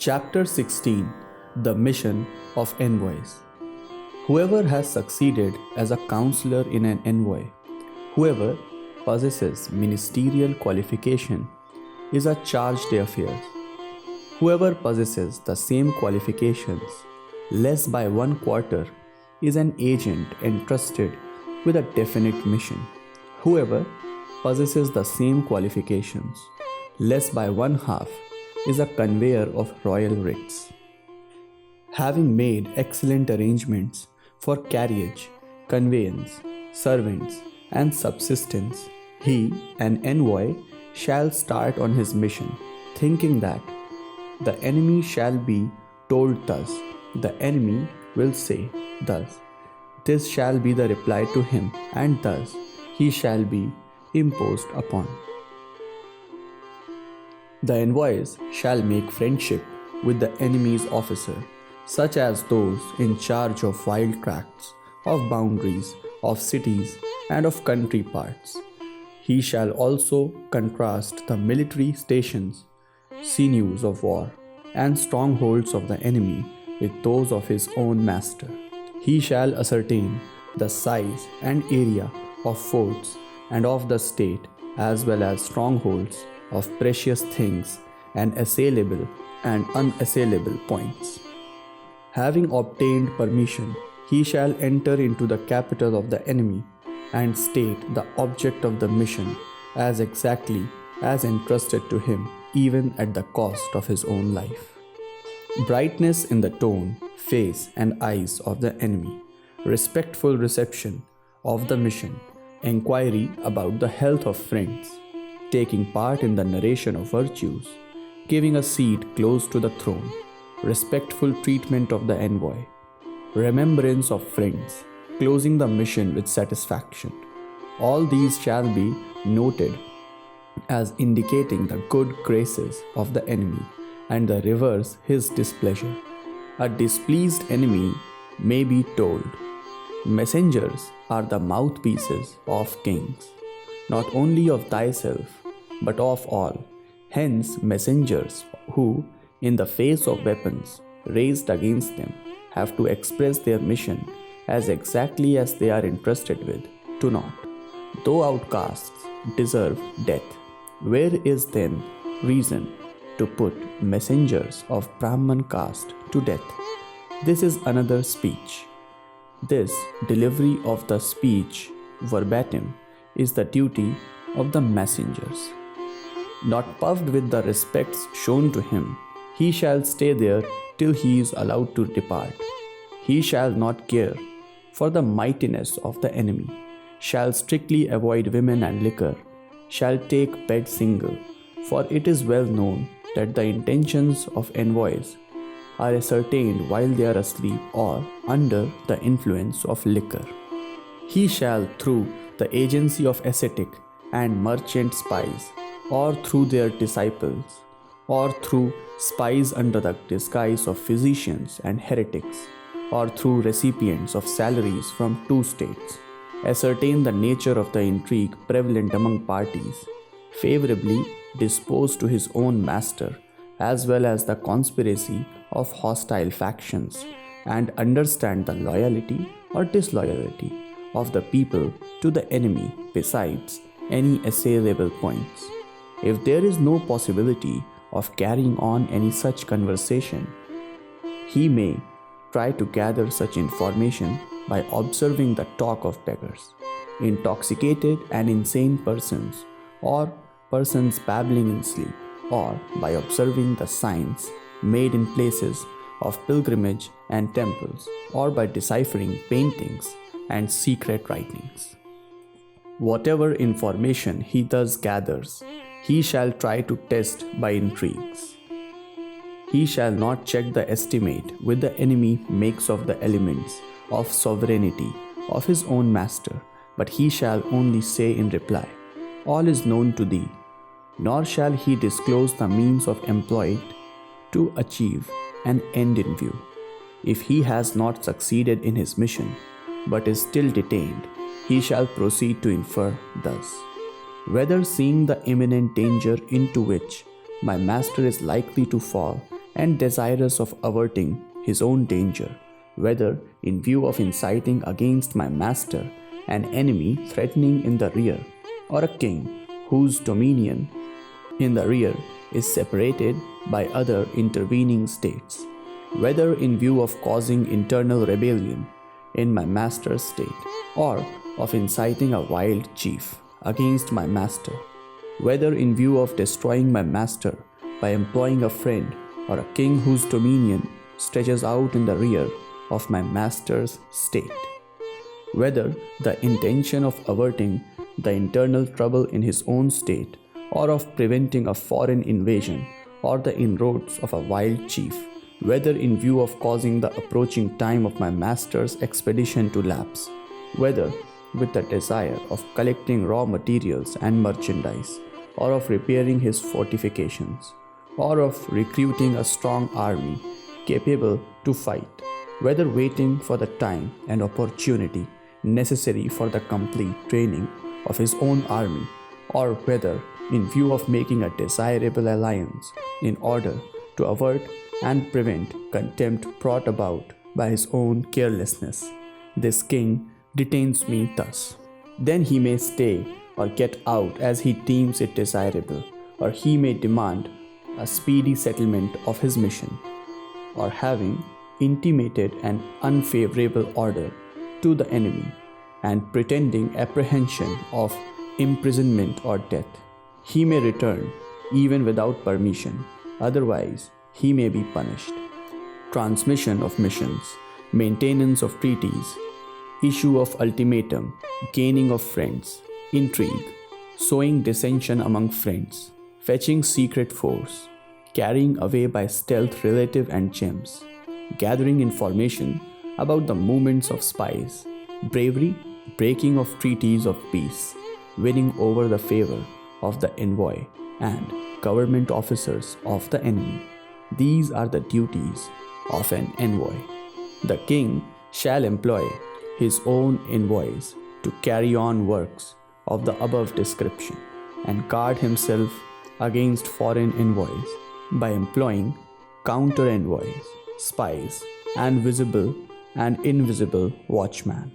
Chapter 16. The Mission of Envoys. Whoever has succeeded as a counselor in an envoy, whoever possesses ministerial qualification, is a charge d'affaires. Whoever possesses the same qualifications, less by 1/4, is an agent entrusted with a definite mission. Whoever possesses the same qualifications, less by 1/2, is a conveyor of royal writs. Having made excellent arrangements for carriage, conveyance, servants, and subsistence, he, an envoy, shall start on his mission, thinking that the enemy shall be told thus, the enemy will say thus, this shall be the reply to him, and thus he shall be imposed upon. The envoys shall make friendship with the enemy's officer, such as those in charge of wild tracts, of boundaries, of cities, and of country parts. He shall also contrast the military stations, sinews of war, and strongholds of the enemy with those of his own master. He shall ascertain the size and area of forts and of the state, as well as strongholds of precious things and assailable and unassailable points. Having obtained permission, he shall enter into the capital of the enemy and state the object of the mission as exactly as entrusted to him, even at the cost of his own life. Brightness in the tone, face, and eyes of the enemy, respectful reception of the mission, inquiry about the health of friends, taking part in the narration of virtues, giving a seat close to the throne, respectful treatment of the envoy, remembrance of friends, closing the mission with satisfaction. All these shall be noted as indicating the good graces of the enemy, and the reverse his displeasure. A displeased enemy may be told, messengers are the mouthpieces of kings, not only of thyself, but of all. Hence, messengers who, in the face of weapons raised against them, have to express their mission as exactly as they are entrusted with, do not, though outcasts, deserve death. Where is then reason to put messengers of Brahman caste to death? This is another speech. This delivery of the speech verbatim is the duty of the messengers. Not puffed with the respects shown to him, he shall stay there till he is allowed to depart. He shall not care for the mightiness of the enemy, shall strictly avoid women and liquor, shall take bed single, for it is well known that the intentions of envoys are ascertained while they are asleep or under the influence of liquor. He shall, through the agency of ascetic and merchant spies, or through their disciples, or through spies under the disguise of physicians and heretics, or through recipients of salaries from two states, ascertain the nature of the intrigue prevalent among parties, favorably disposed to his own master, as well as the conspiracy of hostile factions, and understand the loyalty or disloyalty of the people to the enemy, besides any assailable points. If there is no possibility of carrying on any such conversation, he may try to gather such information by observing the talk of beggars, intoxicated and insane persons, or persons babbling in sleep, or by observing the signs made in places of pilgrimage and temples, or by deciphering paintings and secret writings. Whatever information he thus gathers, he shall try to test by intrigues. He shall not check the estimate which the enemy makes of the elements of sovereignty of his own master, but he shall only say in reply, all is known to thee, nor shall he disclose the means of employed to achieve an end in view. If he has not succeeded in his mission, but is still detained, he shall proceed to infer thus, whether seeing the imminent danger into which my master is likely to fall, and desirous of averting his own danger, whether in view of inciting against my master an enemy threatening in the rear, or a king whose dominion in the rear is separated by other intervening states, whether in view of causing internal rebellion in my master's state, or of inciting a wild chief against my master, whether in view of destroying my master by employing a friend or a king whose dominion stretches out in the rear of my master's state, whether the intention of averting the internal trouble in his own state, or of preventing a foreign invasion or the inroads of a wild chief, whether in view of causing the approaching time of my master's expedition to lapse, whether with the desire of collecting raw materials and merchandise, or of repairing his fortifications, or of recruiting a strong army capable to fight, whether waiting for the time and opportunity necessary for the complete training of his own army, or whether in view of making a desirable alliance in order to avert and prevent contempt brought about by his own carelessness, this king detains me thus. Then he may stay or get out as he deems it desirable, or he may demand a speedy settlement of his mission, or having intimated an unfavorable order to the enemy, and pretending apprehension of imprisonment or death, he may return even without permission, otherwise he may be punished. Transmission of missions, maintenance of treaties, issue of ultimatum, gaining of friends, intrigue, sowing dissension among friends, fetching secret force, carrying away by stealth relative and gems, gathering information about the movements of spies, bravery, breaking of treaties of peace, winning over the favor of the envoy and government officers of the enemy. These are the duties of an envoy. The king shall employ his own envoys to carry on works of the above description, and guard himself against foreign envoys by employing counter envoys, spies, and visible and invisible watchmen.